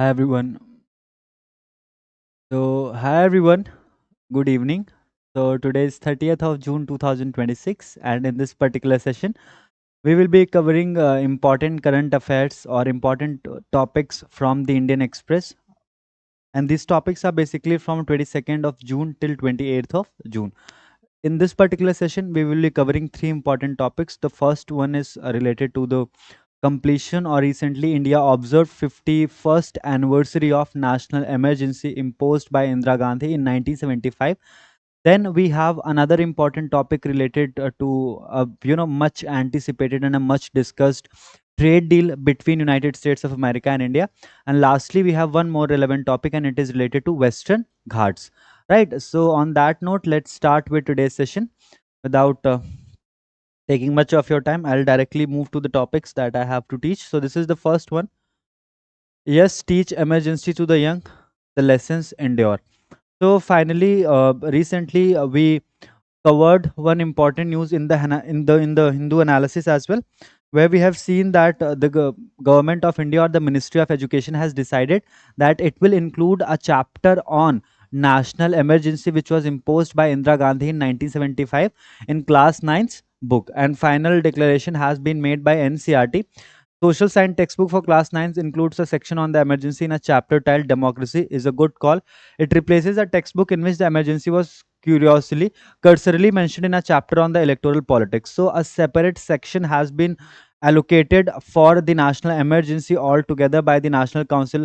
Hi everyone. Hi everyone. Good evening. Today is 30th of June 2026, and in this particular session, we will be covering important current affairs or important topics from the Indian Express. And these topics are basically from 22nd of June till 28th of June. In this particular session, we will be covering three important topics. The first one is related to the completion or recently India observed 51st anniversary of national emergency imposed by Indira Gandhi in 1975. Then we have another important topic related to much anticipated and a much discussed trade deal between United States of America and India. And lastly, we have one more relevant topic, and it is related to Western Ghats. Right. So on that note, let's start with today's session. Without taking much of your time, I'll directly move to the topics that I have to teach. So this is the first one. Yes, teach emergency to the young. The lessons endure. So finally, recently we covered one important news in the in the Hindu analysis as well, where we have seen that government of India or the Ministry of Education has decided that it will include a chapter on national emergency which was imposed by Indira Gandhi in 1975 in class 9's book, and final declaration has been made by NCRT. Social science textbook for class 9 includes a section on the emergency in a chapter titled Democracy is a good call. It replaces a textbook in which the emergency was cursorily mentioned in a chapter on the electoral politics. So a separate section has been allocated for the national emergency altogether by the National Council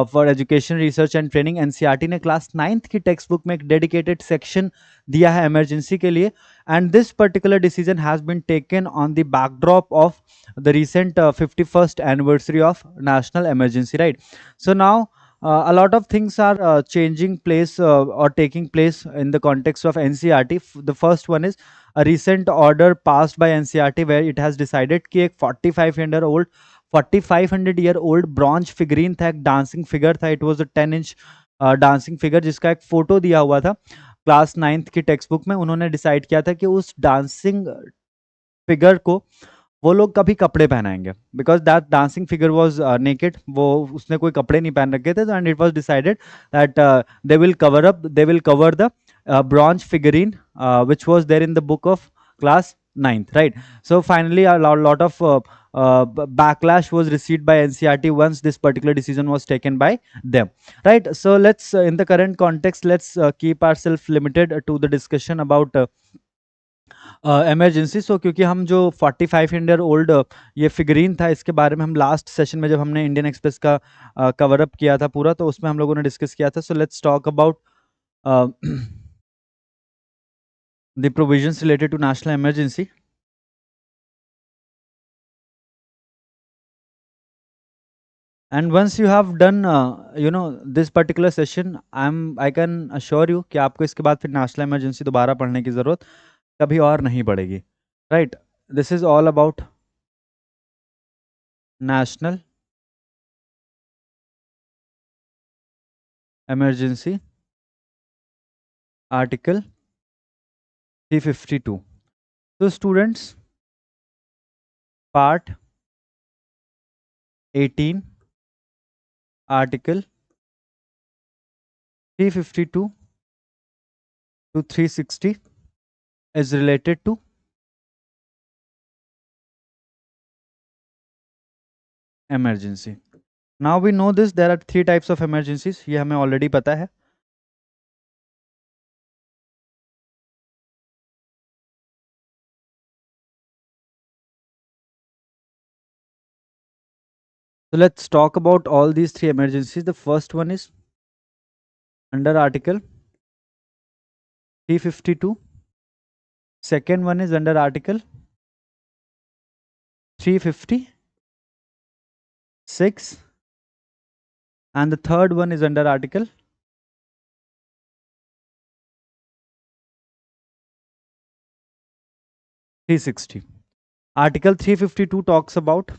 for Education Research and Training NCRT ने class 9th की text book में एक dedicated section दिया है emergency के लिए, and this particular decision has been taken on the backdrop of the recent 51st anniversary of national emergency, right? So now a lot of things are changing place or taking place in the context of NCRT. The first one is a recent order passed by NCRT where it has decided कि एक 4500 bronze figurine था, एक dancing figure था. It was a 10 inch dancing figure जिसका एक photo दिया हुआ था. क्लास 9th की टेक्स्ट बुक में उन्होंने डिसाइड किया था कि उस डांसिंग फिगर को वो लोग कभी कपड़े पहनाएंगे, because that dancing figure was naked. वो उसने कोई कपड़े नहीं पहन रखे थे, and it was decided that they will cover the bronze figurine which was there in the book of class 9th, right? So finally a lot of backlash was received by NCRT once this particular decision was taken by them, right? So let's in the current context, let's keep ourselves limited to the discussion about emergency. So क्योंकि हम जो 45 year old ये figurine था, इसके बारे में हम last session में जब हमने इंडियन एक्सप्रेस का कवर अप किया था पूरा, तो उसमें हम लोगों ने डिस्कस किया था. So let's talk about the provisions related to national emergency. And once you have done this particular session, I can assure you कि आपको इसके बाद फिर नेशनल इमरजेंसी दोबारा पढ़ने की ज़रूरत कभी और नहीं पड़ेगी, right? This is all about national emergency article 352. So students, part 18, article 352 to 360 is related to emergency. Now we know this, there are three types of emergencies. ये हमें already पता है. So let's talk about all these three emergencies. The first one is under article 352. Second one is under article 356. And the third one is under article 360. Article 352 talks about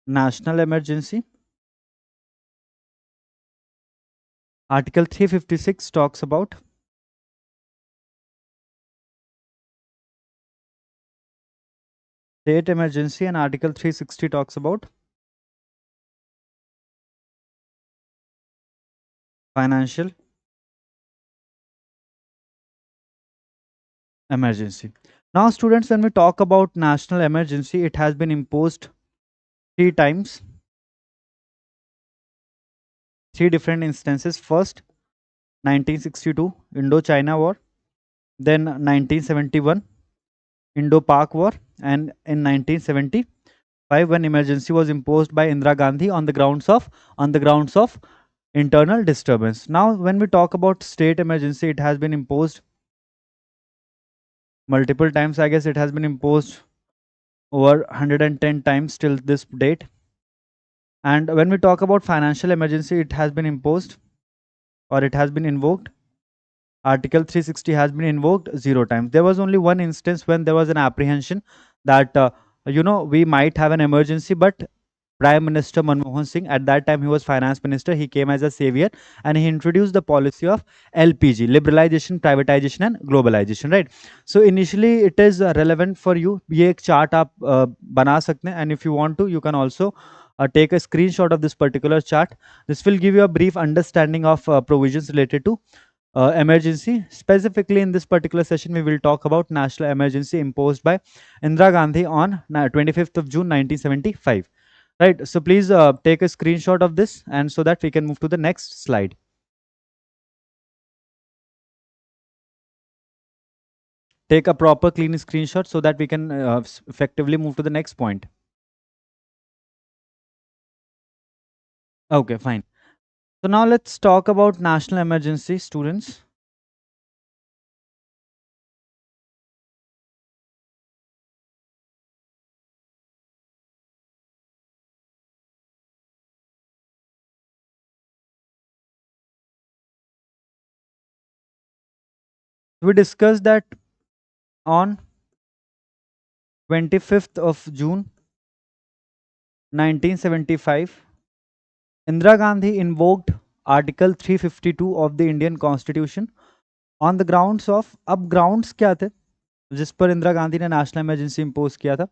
national emergency. Article 356 talks about State emergency, and Article 360 talks about financial emergency. Now, students, when we talk about national emergency, it has been imposed three times, three different instances. First, 1962 Indo-China War, then 1971 Indo-Pak War, and in 1975 when emergency was imposed by Indira Gandhi on the grounds of internal disturbance. Now, when we talk about state emergency, it has been imposed multiple times. I guess it has been imposed over 110 times till this date. And when we talk about financial emergency, it has been imposed, or it has been invoked. Article 360 has been invoked zero times. There was only one instance when there was an apprehension that we might have an emergency, but Prime Minister Manmohan Singh, at that time he was finance minister, he came as a savior and he introduced the policy of LPG, liberalization, privatization and globalization, right? So initially it is relevant for you. ये एक chart आप बना सकते हैं, and if you want to, you can also take a screenshot of this particular chart. This will give you a brief understanding of provisions related to emergency. Specifically in this particular session, we will talk about national emergency imposed by Indira Gandhi on 25th of June 1975. Right. So please take a screenshot of this, and so that we can move to the next slide. Take a proper clean screenshot so that we can effectively move to the next point. Okay, fine. So now let's talk about national emergency, students. We discussed that on 25th of June 1975, Indira Gandhi invoked Article 352 of the Indian Constitution on the grounds of, अब grounds क्या थे जिस पर इंदिरा गांधी ने national emergency impose किया था?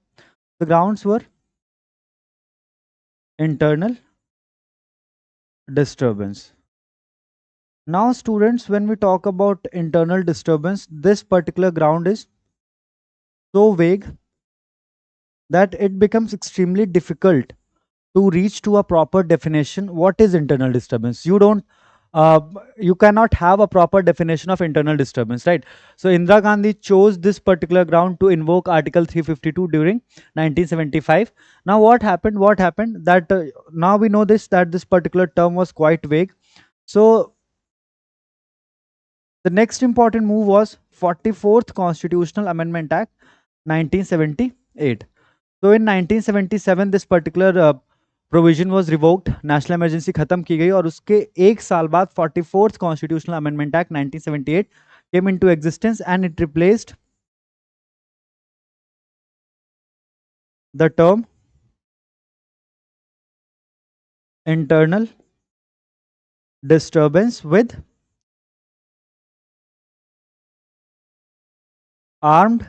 The grounds were internal disturbance. Now, students, when we talk about internal disturbance, this particular ground is so vague that it becomes extremely difficult to reach to a proper definition. What is internal disturbance? Uh, you cannot have a proper definition of internal disturbance, right? So Indira Gandhi chose this particular ground to invoke Article 352 during 1975. Now what happened? What happened? That now we know this, that this particular term was quite vague. So the next important move was 44th Constitutional Amendment Act 1978. So in 1977 this particular provision was revoked, national emergency खत्म की गई और उसके एक साल बाद 44th constitutional amendment act 1978 came into existence and it replaced the term internal disturbance with armed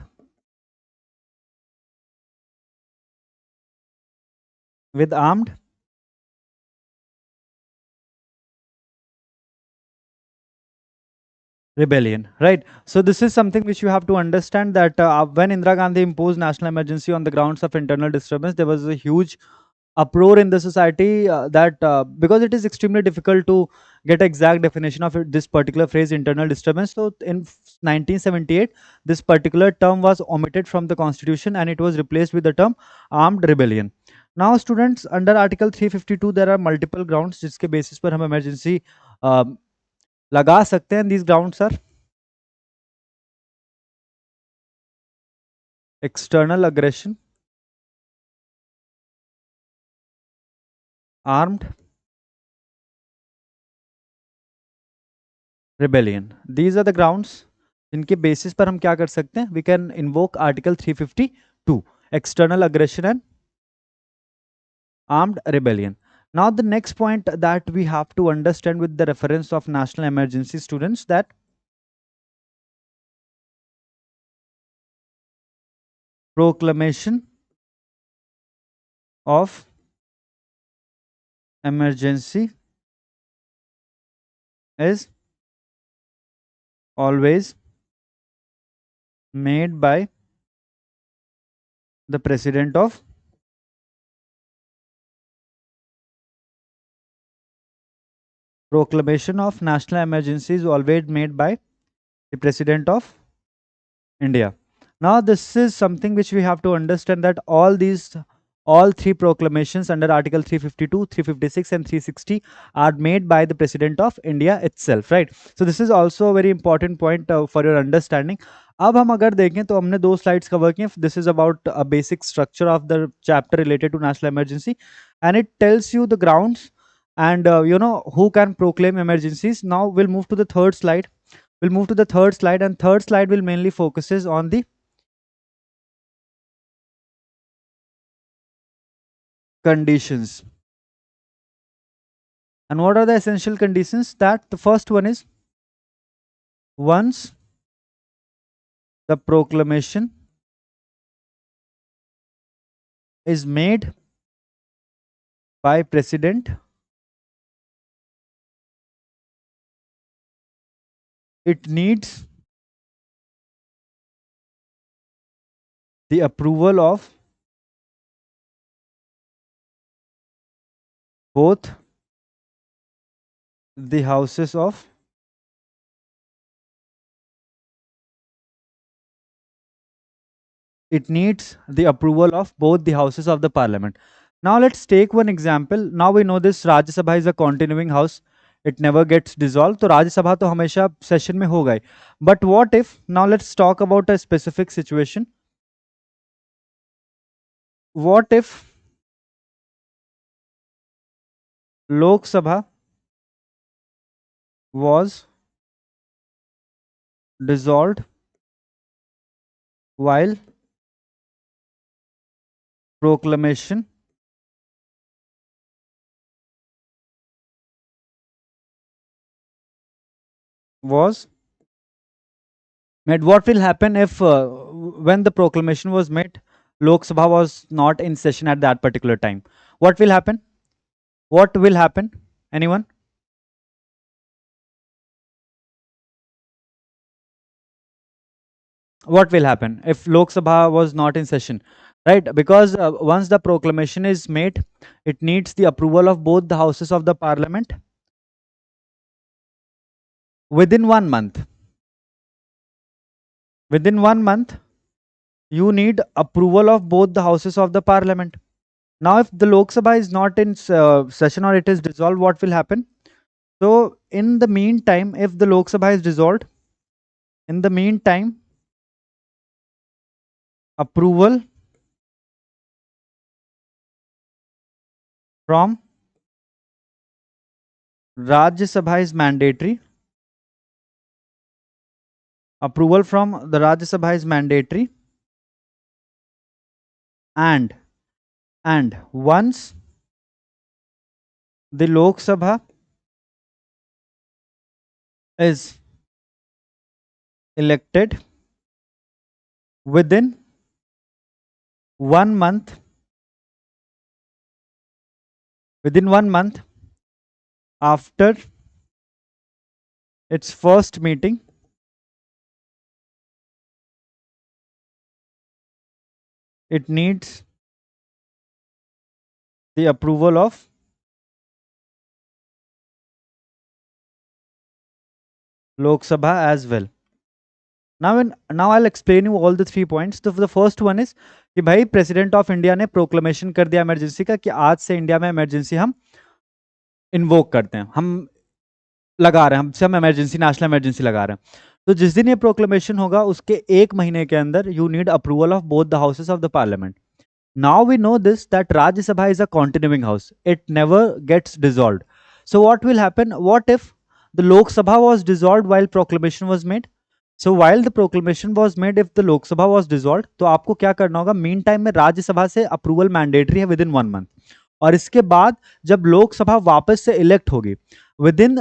rebellion, right? So this is something which you have to understand, that when Indira Gandhi imposed national emergency on the grounds of internal disturbance, there was a huge uproar in the society, that because it is extremely difficult to get exact definition of this particular phrase internal disturbance. So in 1978 this particular term was omitted from the constitution and it was replaced with the term armed rebellion. Now students, under article 352 there are multiple grounds जिसके basis पर हम emergency लगा सकते हैं. These grounds are external aggression, armed rebellion. These are the grounds जिनके basis पर हम क्या कर सकते हैं? We can invoke article 352, external aggression and armed rebellion. Now the next point that we have to understand with the reference of national emergency, students, that proclamation of emergency is always made by the President of Proclamation of national emergency is always made by the President of India. Now, this is something which we have to understand that all three proclamations under Article 352, 356, and 360 are made by the President of India itself, right? So, this is also a very important point for your understanding. अब हम अगर देखें तो हमने दो slides cover किए. This is about a basic structure of the chapter related to national emergency, and it tells you the grounds and who can proclaim emergencies. Now we'll move to the third slide. And third slide will mainly focuses on the conditions. And what are the essential conditions? That the first one is, once the proclamation is made by President, it needs the approval of both the houses of it needs the approval of both the houses of the parliament. Now let's take one example. Now we know this Rajya Sabha is a continuing house. It never gets dissolved. तो राज्य सभा तो हमेशा session में होगा ही. But what if, now let's talk about a specific situation. What if Lok Sabha was dissolved while proclamation was made? What will happen if when the proclamation was made, Lok Sabha was not in session at that particular time? What will happen? What will happen? Anyone? What will happen if Lok Sabha was not in session? Right, because once the proclamation is made, it needs the approval of both the houses of the parliament within 1 month. Within 1 month, you need approval of both the houses of the parliament. Now, if the Lok Sabha is not in session or it is dissolved, what will happen? So, in the meantime, if the Lok Sabha is dissolved, in the meantime, approval from Rajya Sabha is mandatory. Approval from the Rajya Sabha is mandatory. And once the Lok Sabha is elected, within 1 month, after its first meeting, it needs the approval of Lok Sabha as well. Now I'll explain you all the 3 points. The first one is कि भाई president of India ने proclamation कर दिया emergency का कि आज से India में इमरजेंसी हम इन्वोक करते हैं, हम लगा रहे हैं, हम इमरजेंसी, नेशनल इमरजेंसी लगा रहे हैं. तो जिस दिन ये प्रोक्लेमेशन होगा उसके 1 महीने के अंदर you need approval of both the houses of the parliament. Now we know this, that Rajya Sabha is a continuing house. It never gets dissolved. So what will happen? What if the Lok Sabha was dissolved while proclamation was made? So while the proclamation was made, if the Lok Sabha was dissolved, तो आपको क्या करना होगा? Mean time में राज्य सभा से approval mandatory है within 1 month. और इसके बाद जब लोक सभा वापस से इलेक्ट होगी, within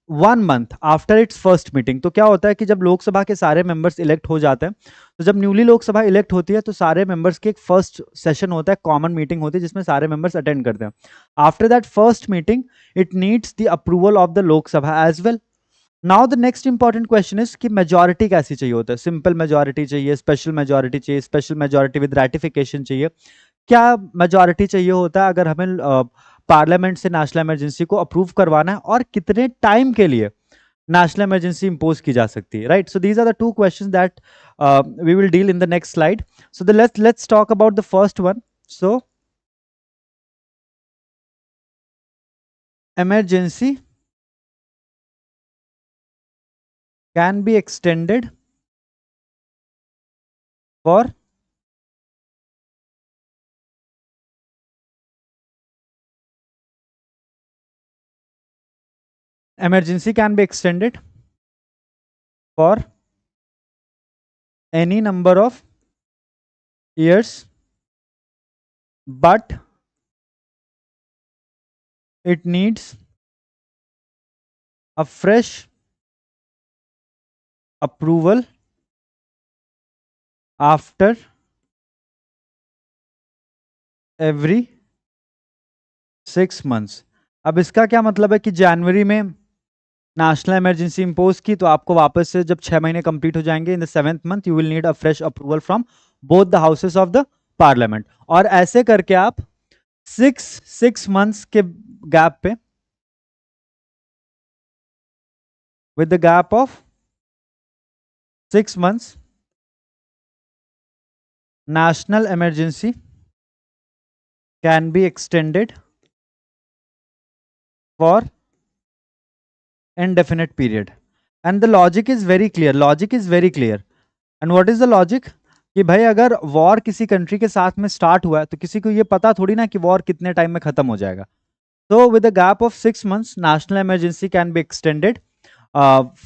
1 month after it's first meeting. तो क्या होता है कि जब लोकसभा के सारे मेंबर्स इलेक्ट हो जाते हैं, तो जब न्यूली लोकसभा इलेक्ट होती है तो सारे मेंबर्स की एक फर्स्ट सेशन होता है, कॉमन मीटिंग होती है जिसमें सारे मेंबर्स अटेंड करते हैं। After that first meeting it needs the approval of the Lok Sabha as well. Now the next important question is कि मेजोरिटी कैसी चाहिए होता है? सिंपल मेजोरिटी चाहिए, स्पेशल मेजोरिटी चाहिए, स्पेशल मेजोरिटी विद रैटिफिकेशन चाहिए? क्या मेजोरिटी चाहिए होता है अगर हमें पार्लियामेंट से नेशनल इमरजेंसी को अप्रूव करवाना है, और कितने टाइम के लिए नेशनल इमरजेंसी इंपोज की जा सकती है? Right, so these are the two questions that we will deal in the next slide. So the let's talk about the first one. So emergency can be extended for emergency can be extended for any number of years, but it needs a fresh approval after every 6 months। अब इसका क्या मतलब है कि जनवरी में national emergency impose की, तो आपको वापस से जब 6 महीने कंप्लीट हो जाएंगे, in the 7th month you will need a fresh approval from both the houses of the parliament. और ऐसे करके आप 6 months के गैप पे, with the gap of 6 months, national emergency can be extended for indefinite period. And the logic is very clear. Logic is very clear. And what is the logic? कि भाई अगर war किसी country के साथ में start हुआ है तो किसी को ये पता थोड़ी ना कि वॉर कितने टाइम में खत्म हो जाएगा। So with a gap of 6 months, national emergency can be extended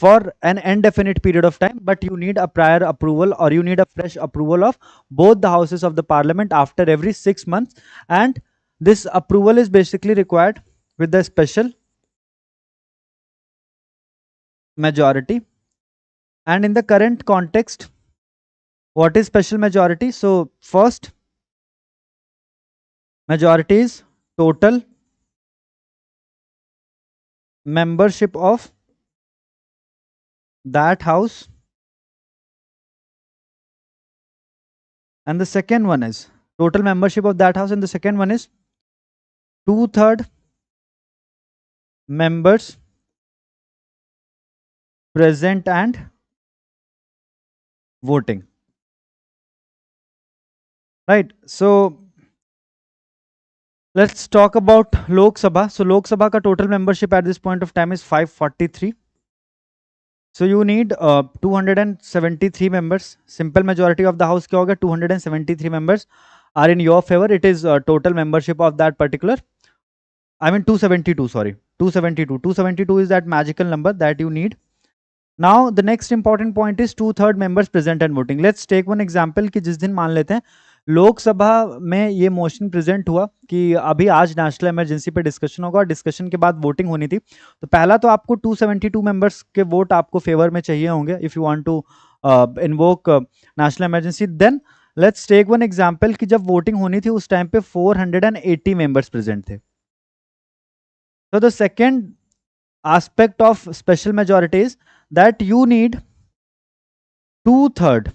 for an indefinite period of time, but you need a prior approval, or you need a fresh approval of both the houses of the parliament after every 6 months. And this approval is basically required with the special majority. And in the current context, what is special majority? So first, majority is total membership of that house, and the second one is total membership of that house, and the second one is 2/3 members present and voting. Right, so let's talk about Lok Sabha. So Lok Sabha ka total membership at this point of time is 543. So you need 273 members. Simple majority of the house kya hoga? 273 members are in your favor. It is total membership of that particular, I mean 272, sorry, 272. 272 is that magical number that you need. Now the next important point is 2/3 members present and voting. Let's take one example कि जिस दिन मान लेते हैं लोकसभा में ये motion present हुआ कि अभी आज नेशनल इमरजेंसी पे डिस्कशन होगा और डिस्कशन के बाद वोटिंग होनी थी, तो पहला तो आपको 272 मेंबर्स के वोट आपको फेवर में चाहिए होंगे if you want to invoke national emergency. Then let's take one example कि जब वोटिंग होनी थी उस टाइम पे 480 मेंबर्स प्रेजेंट थे। तो the second aspect of special majority is that you need 2/3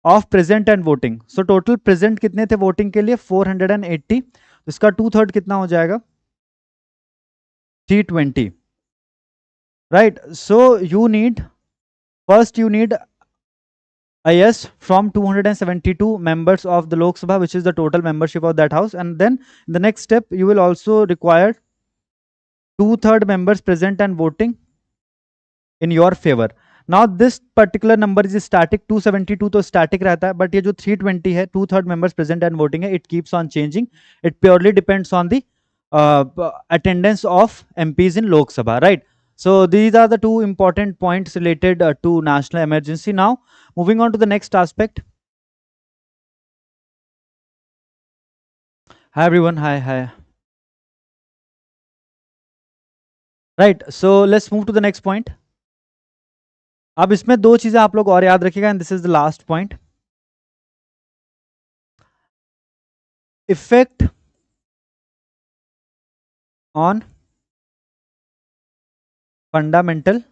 of present and voting. So total present कितने थे voting के लिए? 480. तो इसका 2/3 कितना हो जाएगा? 320. Right, so you need, first you need a yes from 272 members of the Lok Sabha, which is the total membership of that house, and then in the next step you will also require 2/3 members present and voting in your favor. Now this particular number is static. 272 तो static रहता है, but ये जो 320 है, 2/3 members present and voting है, it keeps on changing. It purely depends on the attendance of MPs in Lok Sabha, right? So these are the two important points related to national emergency. Now moving on to the next aspect. Hi everyone, hi. Right, so let's move to the next point. अब इसमें दो चीजें आप लोग और याद रखिएगा, and this is the last point. Effect on fundamental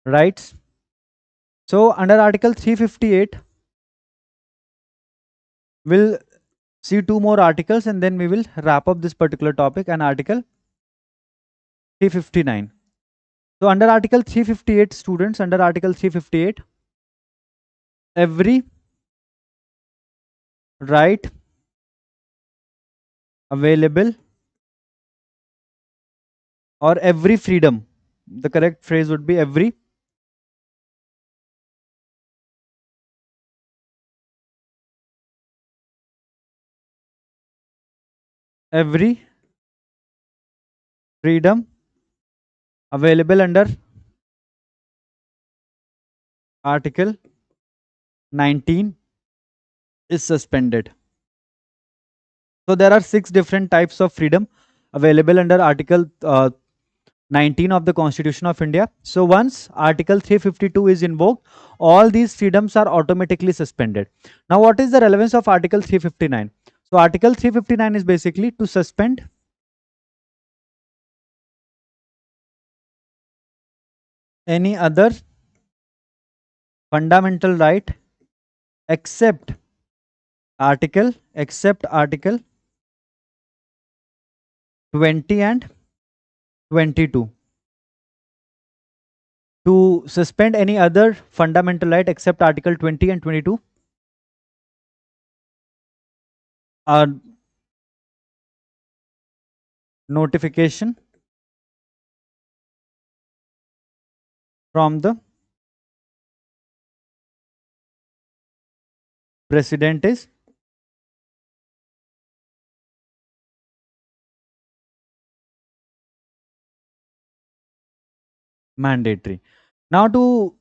rights. So under Article 358, we'll see two more articles and then we will wrap up this particular topic, and Article 359. So under Article 358, students, under Article 358, every right available or every freedom, the correct phrase would be every freedom available under Article 19 is suspended. So there are 6 different types of freedom available under Article 19 of the Constitution of India. So once Article 352 is invoked, all these freedoms are automatically suspended. Now what is the relevance of Article 359? So Article 359 is basically to suspend any other fundamental right except Article 20 and 22. To suspend any other fundamental right except Article 20 and 22, a notification from the President is mandatory. Now to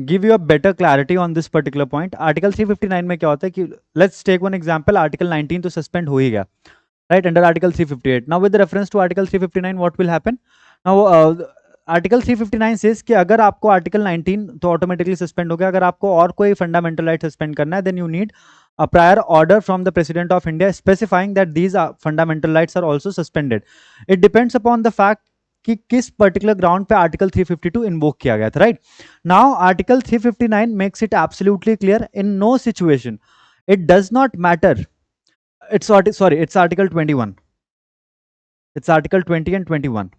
give you a better clarity on this particular point, Article 359 में क्या होता है कि let's take one example, Article 19 तो suspend हो ही गया, right, under Article 358. Now with the reference to Article 359, what will happen? Now Article 359 says कि अगर आपको Article 19 तो automatically suspend हो गया, अगर आपको और कोई fundamental right suspend करना है, then you need a prior order from the President of India specifying that these fundamental rights are also suspended. It depends upon the fact कि किस पर्टिकुलर ग्राउंड पे आर्टिकल 352 इन्वोक किया गया था, right. Now article 359 makes it absolutely clear, in know situation it does not matter. It's Article 21. It's Article 20 and 21.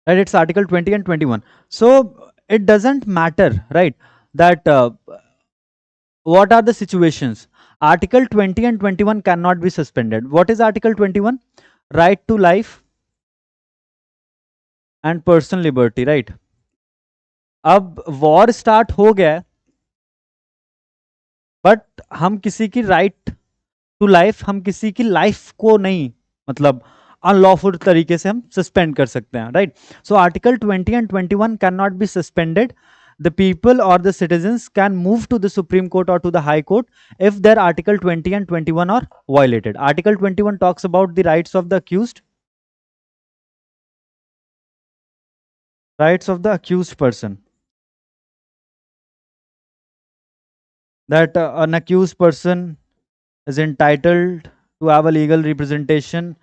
Right, it's Article 20 and 21. So it doesn't matter, right, that what are the situations. Article 20 and 21 cannot be suspended. What is Article 21? Right to life and personal liberty, right. अब war start हो गया, but हम किसी की right to life, हम किसी की life को नहीं, मतलब अनलॉफुल तरीके से हम सस्पेंड कर सकते हैं, right. So article 20 and 21 can not be suspended. The people or the citizens can move to the Supreme Court or to the High Court if their Article 20 and 21 are violated. Article 21 talks about the rights of the accused, person. That an accused person is entitled to have a legal representation,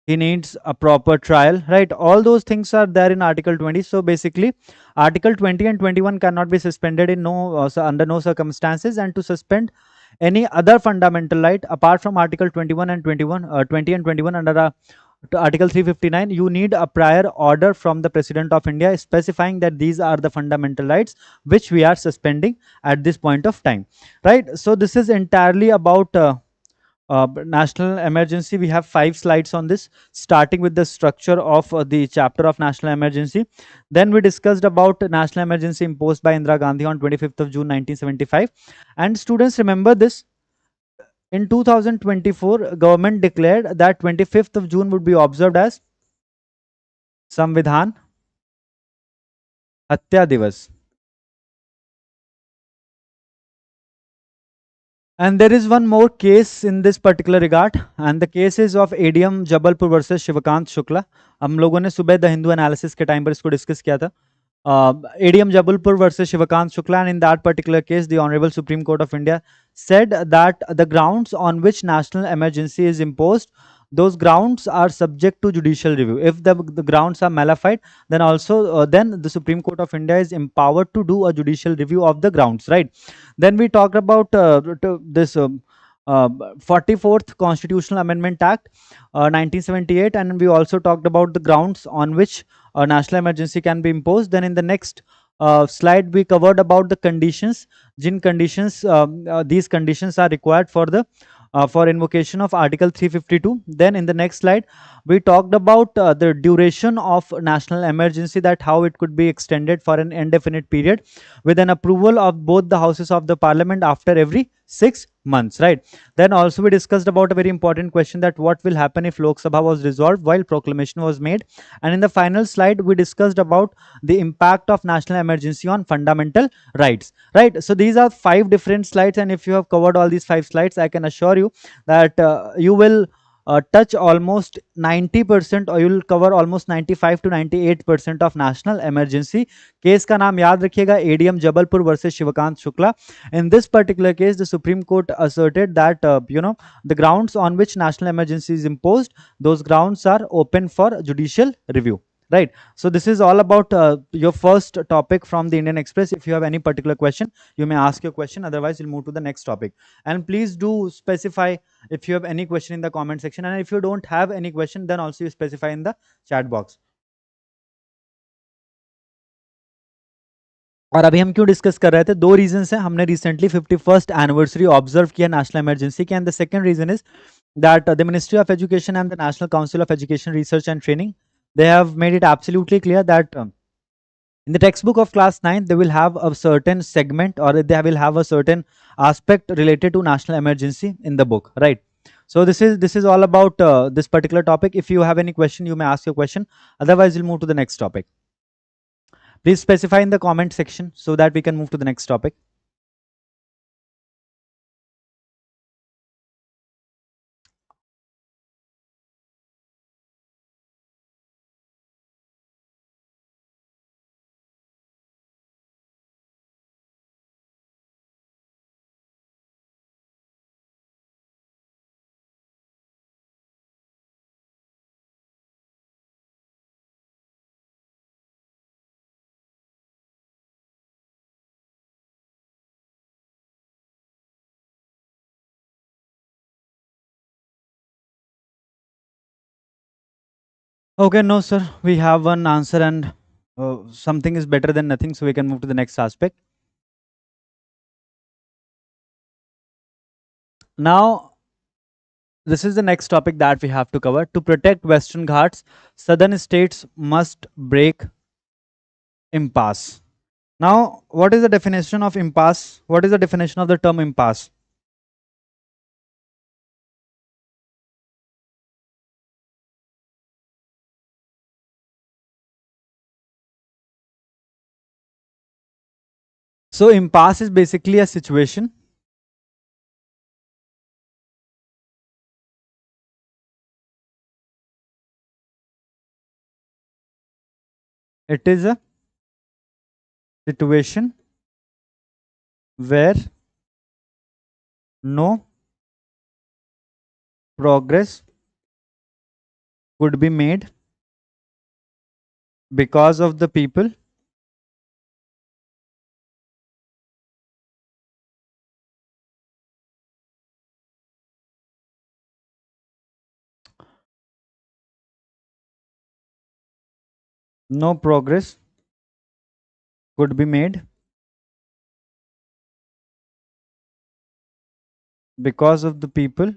he needs a proper trial, right. All those things are there in Article 20. So basically Article 20 and 21 cannot be suspended in under no circumstances, and to suspend any other fundamental right apart from Article 21 and 20 and 21 under Article 359, you need a prior order from the President of India specifying that these are the fundamental rights which we are suspending at this point of time, right. So this is entirely about national emergency. We have 5 slides on this, starting with the structure of the chapter of national emergency. Then we discussed about national emergency imposed by Indira Gandhi on 25th of June 1975. And students, remember this, in 2024 government declared that 25th of June would be observed as Samvidhan Hatya Divas. And there is one more case in this particular regard, and the case is of ADM Jabalpur versus Shivkant Shukla. हम लोगों ने सुबह the Hindu analysis के time पर इसको discuss किया था. ADM Jabalpur versus Shivakant Shukla, and in that particular case, the Honorable Supreme Court of India said that the grounds on which national emergency is imposed, those grounds are subject to judicial review. If the grounds are malified, then also then the Supreme Court of India is empowered to do a judicial review of the grounds, right? Then we talked about this 44th Constitutional Amendment Act 1978, and we also talked about the grounds on which a national emergency can be imposed. Then in the next slide, we covered about the conditions, jin conditions, these conditions are required for the for invocation of Article 352. Then in the next slide, we talked about the duration of national emergency, that how it could be extended for an indefinite period with an approval of both the houses of the parliament after every 6 months, right? Then also we discussed about a very important question, that what will happen if Lok Sabha was dissolved while proclamation was made. And in the final slide, we discussed about the impact of national emergency on fundamental rights, right? So these are 5 different slides, and if you have covered all these 5 slides, I can assure you that you will touch almost 90%, or you will cover almost 95 to 98% of national emergency. Case का नाम याद रखिएगा, ADM Jabalpur versus Shivkant Shukla. In this particular case, the Supreme Court asserted that the grounds on which national emergency is imposed, those grounds are open for judicial review, right? So this is all about your first topic from the Indian Express. If you have any particular question, you may ask your question, otherwise we'll move to the next topic. And please do specify if you have any question in the comment section, and if you don't have any question, then also you specify in the chat box. और अभी हम क्यों discuss कर रहे थे, 2 reason है. हमने recently 51st anniversary observe किया नेशनल इमरजेंसी के, and the second reason is that the Ministry of Education and the National Council of Education Research and Training, they have made it absolutely clear that in the textbook of class 9, they will have a certain segment, or they will have a certain aspect related to national emergency in the book, right? So this is all about this particular topic. If you have any question, you may ask your question, otherwise we'll move to the next topic. Please specify in the comment section so that we can move to the next topic. Okay, no, sir. We have one answer, and something is better than nothing, so we can move to the next aspect. Now, this is the next topic that we have to cover. To protect Western Ghats, southern states must break impasse. Now, what is the definition of impasse? What is the definition of the term impasse? So, impasse is basically a situation it is a situation where no progress could be made because of the people no progress could be made because of the people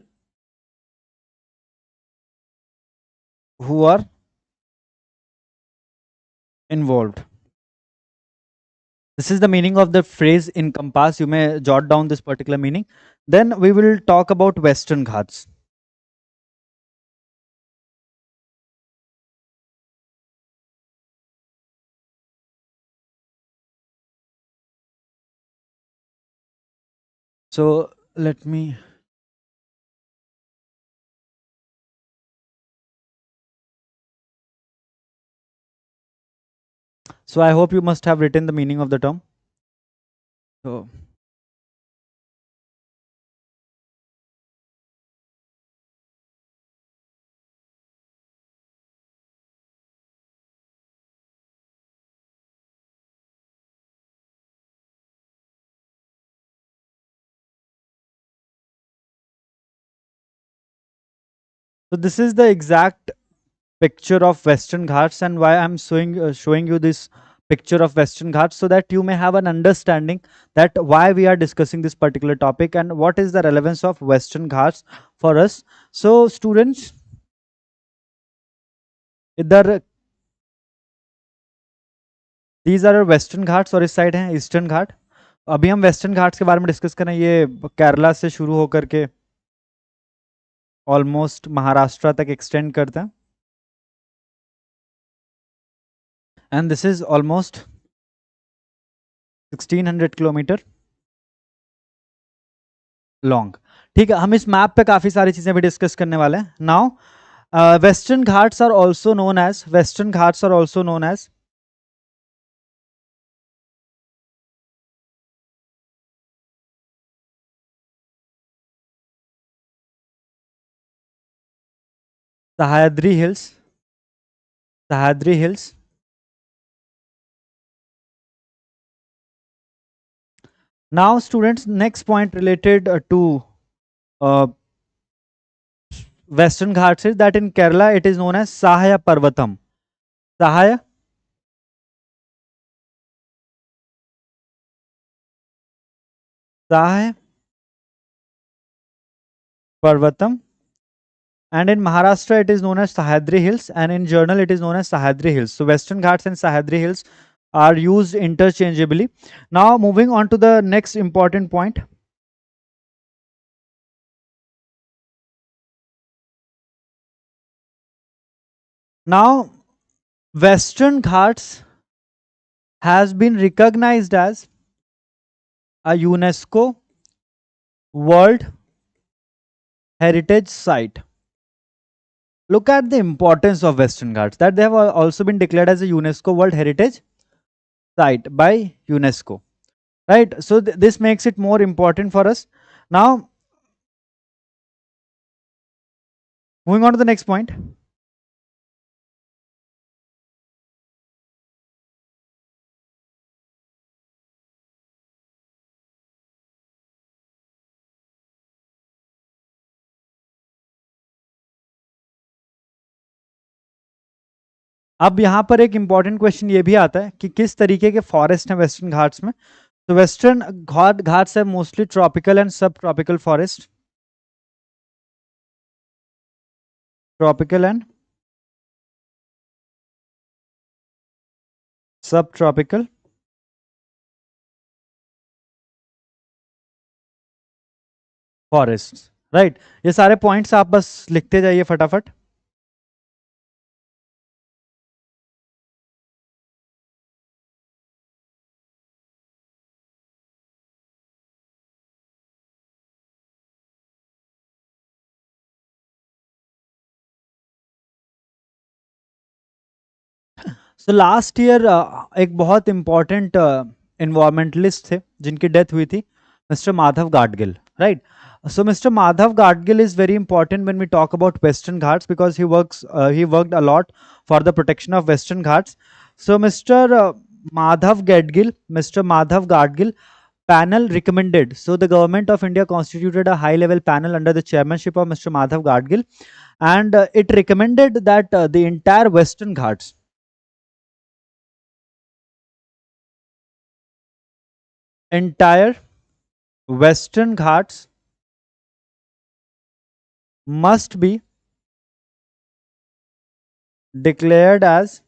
who are involved. This is the meaning of the phrase encompass. You may jot down this particular meaning. Then we will talk about Western Ghats. So let me. So I hope you must have written the meaning of the term. So this is the exact picture of Western Ghats, and why I'm showing you this picture of Western Ghats, so that you may have an understanding that why we are discussing this particular topic and what is the relevance of Western Ghats for us. So students, इधर these are Western Ghats और इस side है Eastern Ghat. अभी हम western Ghats के बारे में discuss करें. ये केरला से शुरू होकर के ऑलमोस्ट महाराष्ट्र तक एक्सटेंड करता है. And this is almost 1600 kilometre long. ठीक है, हम इस मैप पे काफी सारी चीजें भी डिस्कस करने वाले हैं. Now western Ghats are also known as Sahyadri Hills. Now students, next point related to Western Ghats is that in Kerala it is known as Sahaya Parvatam. Sahaya Parvatam, and in Maharashtra it is known as Sahyadri Hills, and in journal it is known as Sahyadri Hills. So Western Ghats and Sahyadri Hills are used interchangeably. Now moving on to the next important point. Now Western Ghats has been recognized as a UNESCO World Heritage Site. Look at the importance of Western Ghats, that they have also been declared as a UNESCO World Heritage Site by UNESCO, right? So this makes it more important for us. Now moving on to the next point. अब यहाँ पर एक important question ये भी आता है कि किस तरीके के फॉरेस्ट हैं वेस्टर्न घाट्स में. तो वेस्टर्न घाट्स है मोस्टली ट्रॉपिकल एंड सब ट्रॉपिकल फॉरेस्ट. ट्रॉपिकल एंड सब ट्रॉपिकल फॉरेस्ट, राइट. ये सारे पॉइंट्स आप बस लिखते जाइए फटाफट. सो लास्ट ईयर एक बहुत इंपॉर्टेंट इन्वायरमेंटलिस्ट थे जिनकी डेथ हुई थी, mister Madhav Gadgil, right. So Mr. Madhav Gadgil is very important when we talk about Western Ghats, because he worked a lot for the protection of Western Ghats. So Mr. Madhav Gadgil panel recommended. So the government of India constituted a high-level panel under the chairmanship of Mr. Madhav Gadgil, and it recommended that the entire Western Ghats must be declared as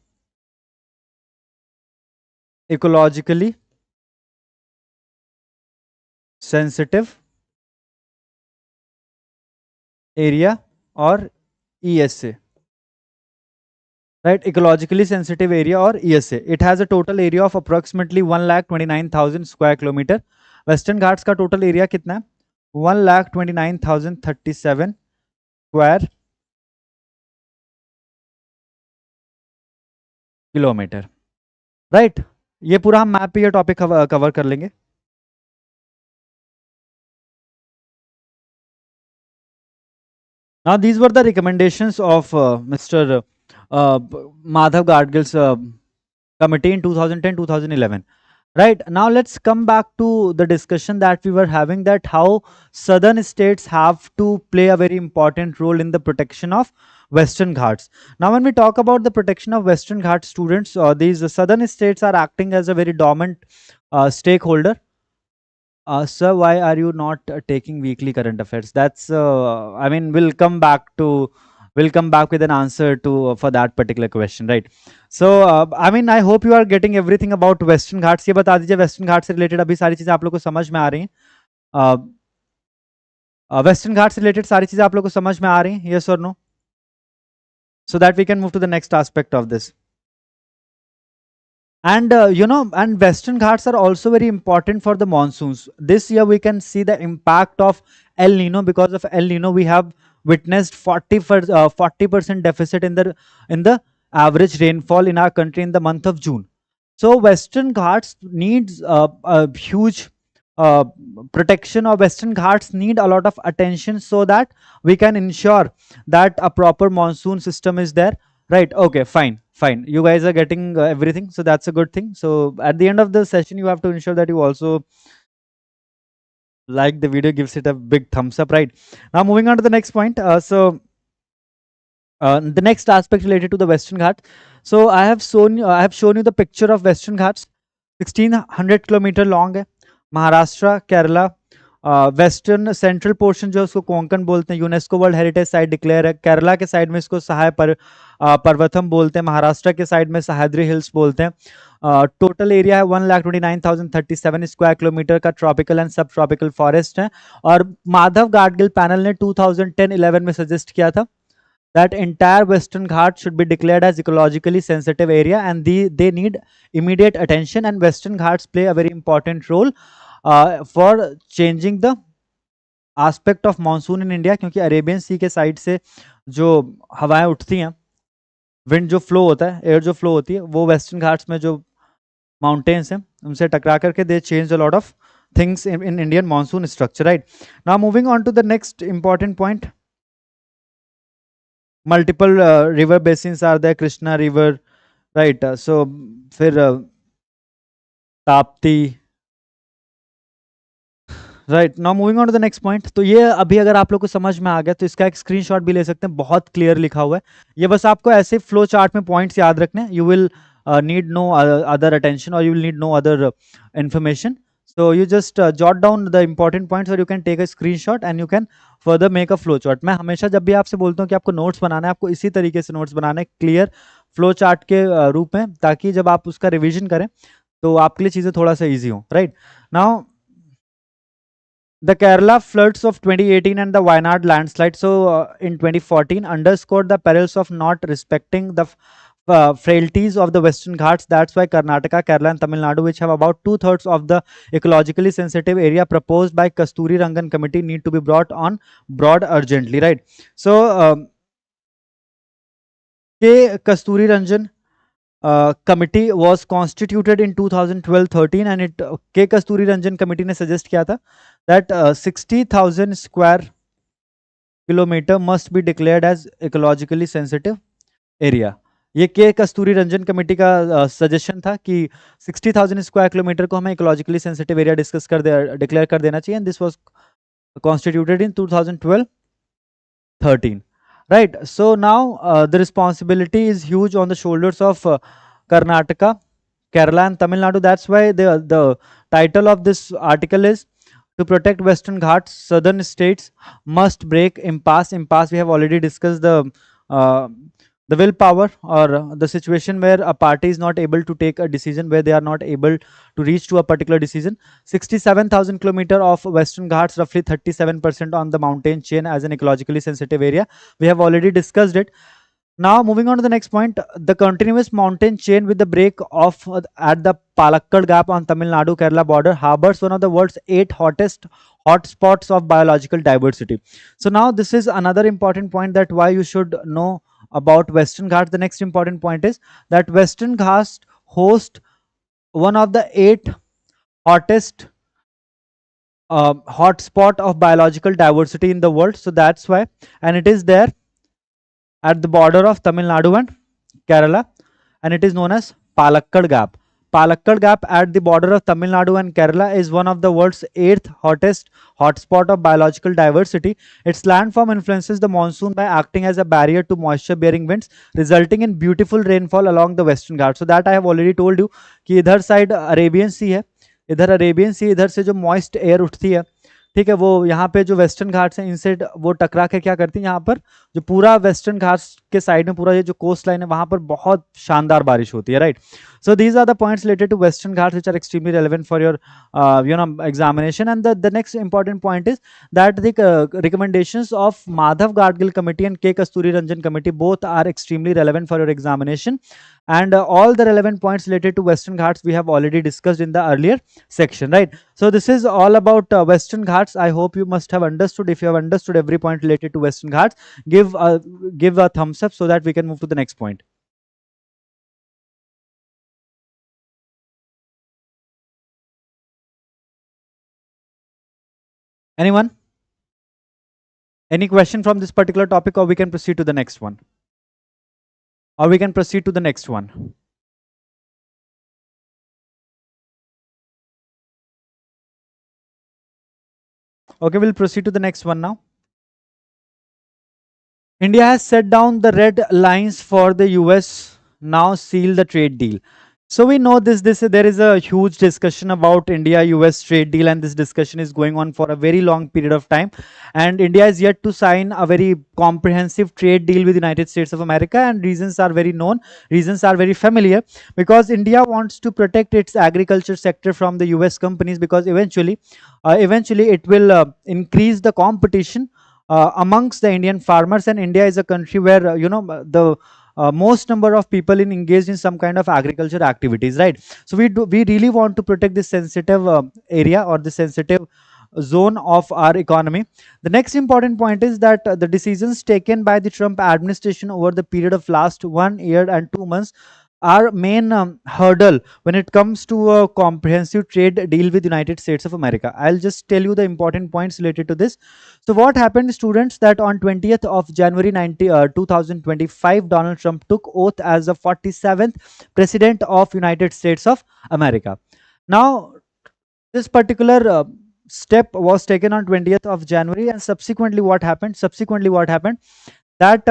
ecologically sensitive area or ESA, right? Ecologically sensitive area or ESA. It has a total area of approximately 1,29,000 square kilometer. Western Ghats का total area कितना है? 1,29,037 square kilometre, right. ये पूरा हम map पे ये topic cover कर लेंगे। Now these were the recommendations of Mr. Madhav Gadgil's committee in 2010-2011. Right, now let's come back to the discussion that we were having, that how southern states have to play a very important role in the protection of Western Ghats. Now when we talk about the protection of Western Ghats, students, these southern states are acting as a very dominant stakeholder. Sir, why are you not taking weekly current affairs? That's, I mean, we'll come back with an answer to for that particular question, right? So, I mean, I hope you are getting everything about Western Ghats. ये बता दीजिए Western Ghats से related अभी सारी चीजें आप लोग को समझ में आ रही हैं? Western Ghats से related सारी चीजें आप लोग को समझ में आ रही हैं? Yes or no? So that we can move to the next aspect of this. And and Western Ghats are also very important for the monsoons. This year we can see the impact of El Nino. Because of El Nino, we have witnessed 40% deficit in the average rainfall in our country in the month of June. So Western Ghats needs a huge uh, protection, or Western Ghats need a lot of attention, so that we can ensure that a proper monsoon system is there. Right, okay, fine, you guys are getting everything, so that's a good thing. So at the end of the session, you have to ensure that you also like the video, gives it a big thumbs up. Right, now moving on to the next point. The next aspect related to the Western Ghats. So I have shown you the picture of Western Ghats. 1600 kilometre long है। Maharashtra, Kerala, western central portion जो उसको कोंकण बोलते हैं, UNESCO world heritage site declare है। केरला के side में इसको सहाय पर्वतम बोलते हैं। महाराष्ट्र के साइड में सह्याद्री हिल्स बोलते हैं। टोटल एरिया है 1,29,037 स्क्वायर किलोमीटर का ट्रॉपिकल एंड सब ट्रॉपिकल फॉरेस्ट है। और माधव गाडगिल पैनल ने 2010-11 में सजेस्ट किया था that entire Western Ghats should be declared as ecologically sensitive area, and they need immediate attention, and Western Ghats play a very important role for changing the aspect of monsoon in India, क्योंकि Arabian सी के side से जो हवाएं उठती हैं, wind जो flow होता है, एयर जो फ्लो होती है, वो वेस्टर्न घाट्स में जो माउंटेन्स हैं उनसे टकरा करके दे change a lot of things in Indian monsoon structure. Right, now moving on to the next important point. Multiple river basins are there, Krishna river, right? So फिर Tapti, right. Now moving on to the next point. तो ये अभी अगर आप लोग को समझ में आ गया तो इसका एक स्क्रीनशॉट भी ले सकते हैं, बहुत क्लियर लिखा हुआ है। ये बस आपको ऐसे फ्लो चार्ट में पॉइंट्स याद रखने हैं। You will need no other attention, or you will need no other information. So you just jot down the important points, or you can take a screenshot and you can further make a flow chart. मैं हमेशा जब भी आपसे बोलता हूँ कि आपको notes बनाना है, आपको इसी तरीके से नोट्स बनाना है, क्लियर फ्लो चार्ट के रूप में, ताकि जब आप उसका रिविजन करें तो आपके लिए चीज़ें थोड़ा सा ईजी हो। Right, now the Kerala floods of 2018 and the Wayanad landslide, so in 2014, underscored the perils of not respecting the frailties of the Western Ghats. That's why Karnataka, Kerala and Tamil Nadu, which have about 2/3 of the ecologically sensitive area proposed by Kasturirangan Committee, need to be brought on board urgently. Right, so Kasturirangan committee was constituted in 2012-13, and it K Kasturirangan committee ने suggest किया था that 60,000 square kilometer must be declared as ecologically sensitive area. ये के कस्तूरी Ranjan committee का suggestion था कि 60,000 square kilometre को हमें इकोलॉजिकली सेंसिटिव एरिया डिक्लेयर कर देना चाहिए, and this was constituted in 2012-13. Right, so now the responsibility is huge on the shoulders of Karnataka, Kerala and Tamil Nadu. That's why the title of this article is to protect Western Ghats, southern states must break impasse. Impasse, we have already discussed the willpower, or the situation where a party is not able to take a decision, where they are not able to reach to a particular decision. 67,000 kilometer of Western Ghats, roughly 37% on the mountain chain as an ecologically sensitive area. We have already discussed it. Now, moving on to the next point, the continuous mountain chain with the break off at the Palakkad Gap on Tamil Nadu Kerala border harbors one of the world's 8 hottest hotspots of biological diversity. So now this is another important point that why you should know about Western Ghats. The next important point is that Western Ghats host one of the 8 hottest hotspot of biological diversity in the world. So that's why, and it is there at the border of Tamil Nadu and Kerala, and it is known as Palakkad Gap. Palakkad Gap at the border of Tamil Nadu and Kerala is one of the world's 8th hottest hotspot of biological diversity. Its landform influences the monsoon by acting as a barrier to moisture-bearing winds, resulting in beautiful rainfall along the Western Ghats. So that I have already told you कि इधर side Arabian Sea है, इधर Arabian सी, इधर से जो moist air उठती है, ठीक है, वो यहाँ पे जो वेस्टर्न घाट्स हैं इनसे वो टकरा के क्या करती है, यहाँ पर जो पूरा वेस्टर्न घाट्स के साइड में पूरा ये जो कोस्ट लाइन है वहाँ पर बहुत शानदार बारिश होती है, right. So these are the points related to Western Ghats which are extremely relevant for your examination. And the next important point is that the recommendations of Madhav Gadgil Committee and K. Kasturirangan Committee both are extremely relevant for your examination. And all the relevant points related to Western Ghats we have already discussed in the earlier section, right? So this is all about Western Ghats. I hope you must have understood. If you have understood every point related to Western Ghats, give a thumbs up so that we can move to the next point. Anyone? Any question from this particular topic, or we can proceed to the next one? Or we can proceed to the next one. Okay, we'll proceed to the next one now. India has set down the red lines for the US now seal the trade deal. So we know this there is a huge discussion about India-US trade deal, and this discussion is going on for a very long period of time. And India is yet to sign a very comprehensive trade deal with the United States of America, and reasons are very known, reasons are very familiar, because India wants to protect its agriculture sector from the US companies, because eventually it will increase the competition amongst the Indian farmers, and India is a country where the most number of people engaged in some kind of agriculture activities, right? So we really want to protect this sensitive area or the sensitive zone of our economy. The next important point is that the decisions taken by the Trump administration over the period of last 1 year and 2 months our main hurdle when it comes to a comprehensive trade deal with United States of America. I'll just tell you the important points related to this. So what happened, students, that on 20th of January 2025, Donald Trump took oath as the 47th President of United States of America. Now, this particular step was taken on 20th of January, and subsequently what happened? That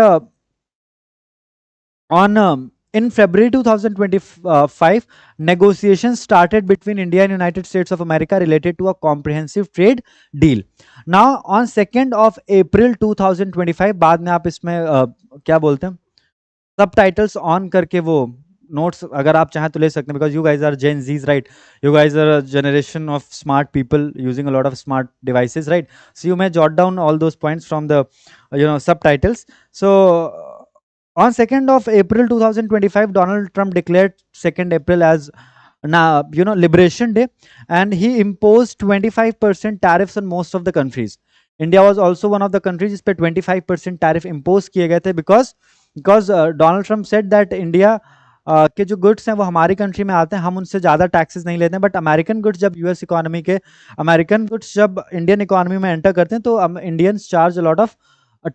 in February 2025, negotiations started between India and United States of America related to a comprehensive trade deal. Now, on 2nd of April 2025, बाद में आप इसमें क्या बोलते हैं, subtitles on करके वो notes अगर आप चाहें तो ले सकते हैं, because you guys are Gen Zs, right? You guys are a generation of smart people using a lot of smart devices, right? So you may jot down all those points from the subtitles. So on 2nd of April 2025, Donald Trump declared 2nd April as Liberation Day, and he imposed 25% tariffs on most of the countries. India was also one of the countries जिस पे 25% tariff impose किए गए थे, because Donald Trump said that India के जो goods हैं वो हमारी कंट्री में आते हैं, हम उनसे ज़्यादा टैक्सेस नहीं लेते हैं, बट अमेरिकन गुड्स जब यूएस इकोनॉमी के अमेरिकन गुड्स जब इंडियन इकोनॉमी में एंटर करते हैं तो Indians charge a lot of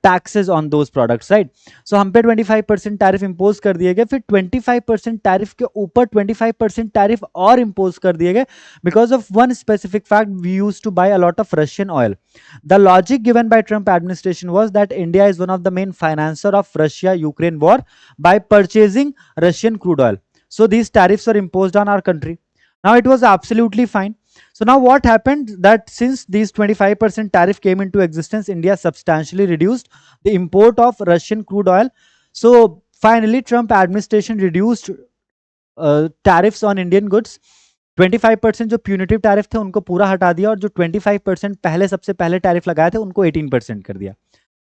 taxes on those products, right? So हम पे 25% टैरिफ इम्पोज कर दिए गए, फिर 25% टैरिफ के ऊपर 25% टैरिफ और इम्पोज कर दिए गए because of one specific fact: we used to buy a lot of Russian oil. The logic given by Trump administration was that India is one of the main financier of Russia-Ukraine war by purchasing Russian crude oil. So these tariffs are imposed on our country. Now it was absolutely fine. So now what happened, that since these 25% tariff came into existence, India substantially reduced the import of Russian crude oil. So finally Trump administration reduced tariffs on Indian goods. 25% जो punitive tariff थे उनको पूरा हटा दिया, और जो 25% पहले सबसे पहले tariff लगाए थे उनको 18% कर दिया.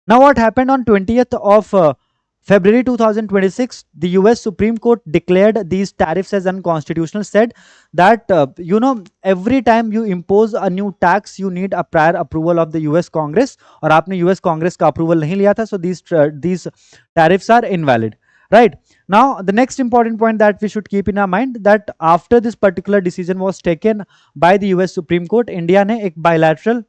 Now what happened on 20th of February 2026, the US Supreme Court declared these tariffs as unconstitutional, said that, every time you impose a new tax, you need a prior approval of the US Congress, और आपने US Congress का approval नहीं लिया था, so these tariffs are invalid. Right. Now, the next important point that we should keep in our mind, that after this particular decision was taken by the US Supreme Court, India ने एक bilateral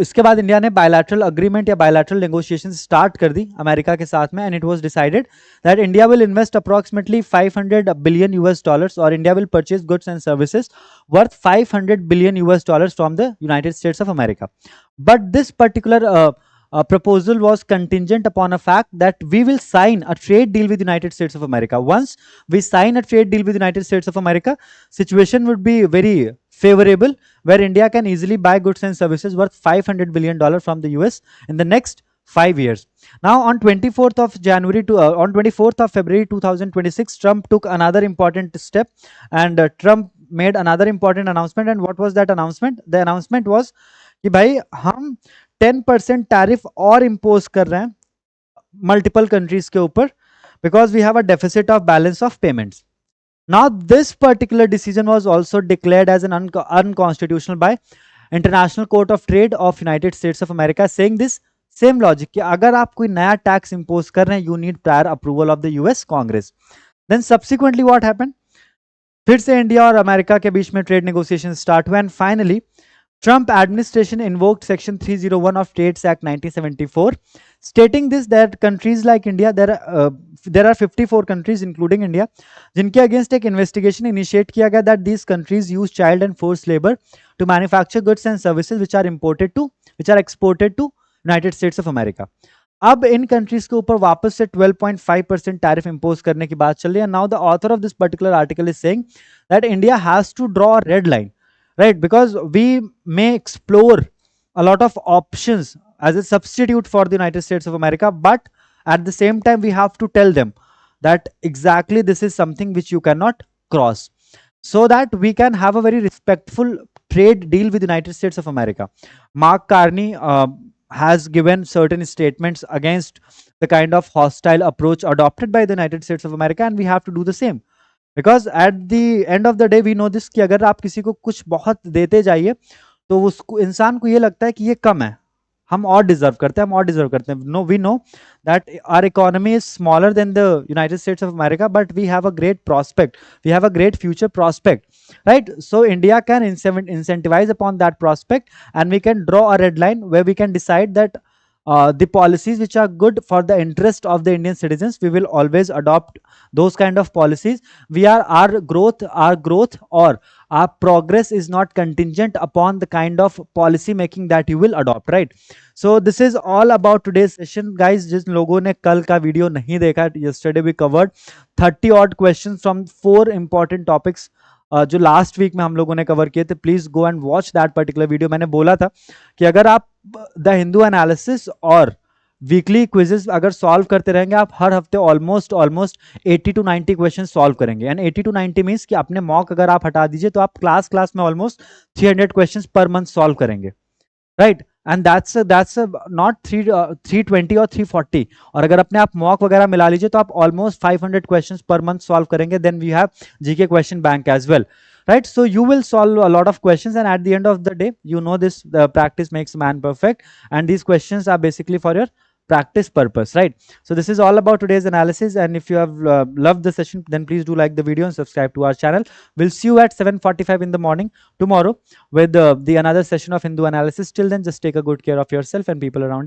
इसके बाद India ने bilateral agreement या bilateral negotiation start कर दी America के साथ में, and it was decided that India will invest approximately 500 billion US dollars, और India will purchase goods and services worth 500 billion US dollars from the United States of America. But this particular proposal was contingent upon a fact that we will sign a trade deal with United States of America. Once we sign a trade deal with United States of America, situation would be very favorable, where India can easily buy goods and services worth $500 billion from the US in the next 5 years. Now, on 24th of January to on 24th of February 2026, Trump took another important step, and Trump made another important announcement. And what was that announcement? The announcement was कि भाई हम 10% tariff और impose कर रहे हैं multiple countries के ऊपर, because we have a deficit of balance of payments. Now, this particular decision was also declared as an unconstitutional by International Court of Trade of United States of America, saying this same logic कि अगर आप कोई नया tax impose कर रहे हैं, you need prior approval of the US Congress. Then subsequently what happened? फिर से इंडिया और अमेरिका के बीच में ट्रेड नेगोशिएशन स्टार्ट हुए, and finally Trump administration invoked Section 301 of Trades Act 1974, stating this, that countries like India, there are 54 countries including India, जिनके against एक investigation initiate किया गया that these countries use child and forced labor to manufacture goods and services which are exported to United States of America. अब इन countries के ऊपर वापस से 12.5% tariff impose करने की बात चल रही है. Now the author of this particular article is saying that India has to draw a red line, right? Because we may explore a lot of options as a substitute for the United States of America, but at the same time we have to tell them that exactly this is something which you cannot cross, so that we can have a very respectful trade deal with the United States of America. Mark Carney has given certain statements against the kind of hostile approach adopted by the United States of America, and we have to do the same. Because at the end of the day we know this कि अगर आप किसी को कुछ बहुत देते जाइए तो उसको इंसान को ये लगता है कि ये कम है, हम और डिजर्व करते हैं. No, we know that our economy is smaller than the United States of America, but we have a great prospect, we have a great future prospect, right? So India can incentivize upon that prospect, and we can draw a red line where we can decide that the policies which are good for the interest of the Indian citizens, we will always adopt those kind of policies. Our growth or our progress is not contingent upon the kind of policy making that you will adopt, right? So this is all about today's session, guys. जिन लोगों ने कल का video नहीं देखा, yesterday we covered 30 odd questions from 4 important topics जो last week में हम लोगों ने कवर किए थे. Please go and watch that particular video. मैंने बोला था कि अगर आप द हिंदू एनालिसिस और वीकली क्विजेस अगर सॉल्व करते रहेंगे, आप हर हफ्ते ऑलमोस्ट 80 to 90 क्वेश्चन सॉल्व करेंगे. एंड 80 to 90 मीन्स कि अपने मॉक अगर आप हटा दीजिए तो आप क्लास में ऑलमोस्ट 300 क्वेश्चन पर मंथ सॉल्व करेंगे, राइट? एंड दैट्स नॉट 320 और 340. और अगर अपने आप मॉक वगैरह मिला लीजिए तो आप almost 500 questions per month solve करेंगे. Then we have GK question bank as well, right? So you will solve a lot of questions, and at the end of the day, you know this, the practice makes man perfect, and these questions are basically for your practice purpose, right? So this is all about today's analysis, and if you have loved the session, then please do like the video and subscribe to our channel. We'll see you at 7:45 in the morning tomorrow with the another session of Hindu analysis. Till then, just take a good care of yourself and people around you.